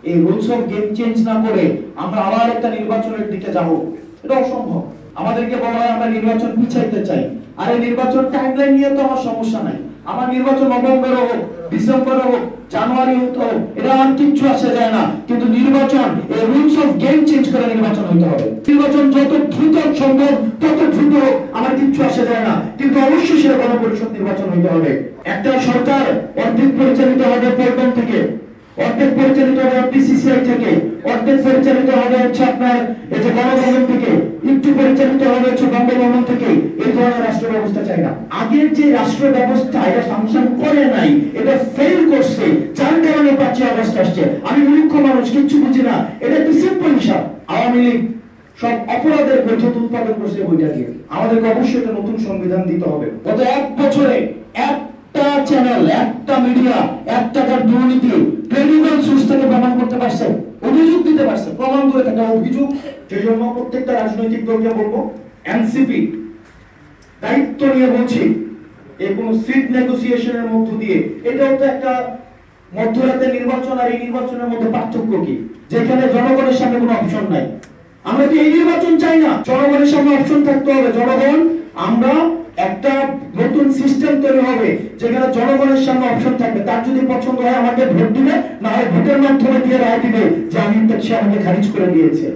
এই rules of game change না করে আমরা আবার একটা নির্বাচনের দিকে যাব, এটা অসম্ভব। আমাদেরকে বলা হয় আমরা নির্বাচন পিছাইতে চাই, আর এই নির্বাচন টাইমলাইন নিয়ে তো আমার সমস্যা নাই। আমার নির্বাচন নভেম্বরে হোক, ডিসেম্বরে হোক, জানুয়ারি হতে হোক, এটা আর কিচ্ছু আসে যায় না। কিন্তু নির্বাচন এই রুলস অফ গেম চেঞ্জ করে নির্বাচন হতে হবে। নির্বাচন যত দ্রুত সম্ভব তত দ্রুত আমার কিচ্ছু আসে যায় না, কিন্তু অবশ্যই সেটা গণপরিষদ নির্বাচন হতে হবে। একটা সরকার অর্ধেক পরিচালিত হবে পল্টন থেকে, অর্ধেক পরিচালিত হবে পিসিসিআই থেকে, অর্ধেক পরিচালিত হবে হচ্ছে আপনার এই যে গণভবন থেকে, একটু পরিচালিত হবে হচ্ছে বঙ্গভবন থেকে। এই ধরনের রাষ্ট্র ব্যবস্থা চাই না। আগের যে রাষ্ট্র ব্যবস্থা এটা ফাংশন করে নাই, এটা ফেল করছে, যার কারণে ৫ই আগস্ট আসছে। আমি মূর্খ মানুষ, কিচ্ছু বুঝি না। এটা একটু সিম্পল হিসাব। আওয়ামী লীগ সব অপরাধের বৈধতা উৎপাদন করছে বইটা দিয়ে। আমাদেরকে অবশ্যই একটা নতুন সংবিধান দিতে হবে। গত ১ বছরে একটা চ্যানেল, একটা মিডিয়া ১ টাকার দুর্নীতি ক্রেডিবল সোর্স থেকে প্রমাণ করতে পারছে, অভিযোগ দিতে পারছে, প্রমাণ করে থাকা অভিযোগ। যে জন্য প্রত্যেকটা রাজনৈতিক দলকে বলবো, এনসিপি দায়িত্ব নিয়ে বলছি, এই কোন সিট নেগোসিয়েশনের মধ্য দিয়ে, এটাও তো একটা মধ্যরাতে নির্বাচন, আর এই নির্বাচনের মধ্যে পার্থক্য কি? যেখানে জনগণের সামনে কোনো অপশন নাই। আমরা কি এই নির্বাচন চাই না? জনগণের সামনে অপশন থাকতে হবে। জনগণ, আমরা একটা নতুন সিস্টেম তৈরি হবে যেখানে জনগণের সামনে অপশন থাকবে। তার যদি পছন্দ হয় আমাকে ভোট দিবে, না হয় ভোটের মাধ্যমে দিয়ে রায় দিবে যে আমি সে আমাকে খারিজ করে দিয়েছে।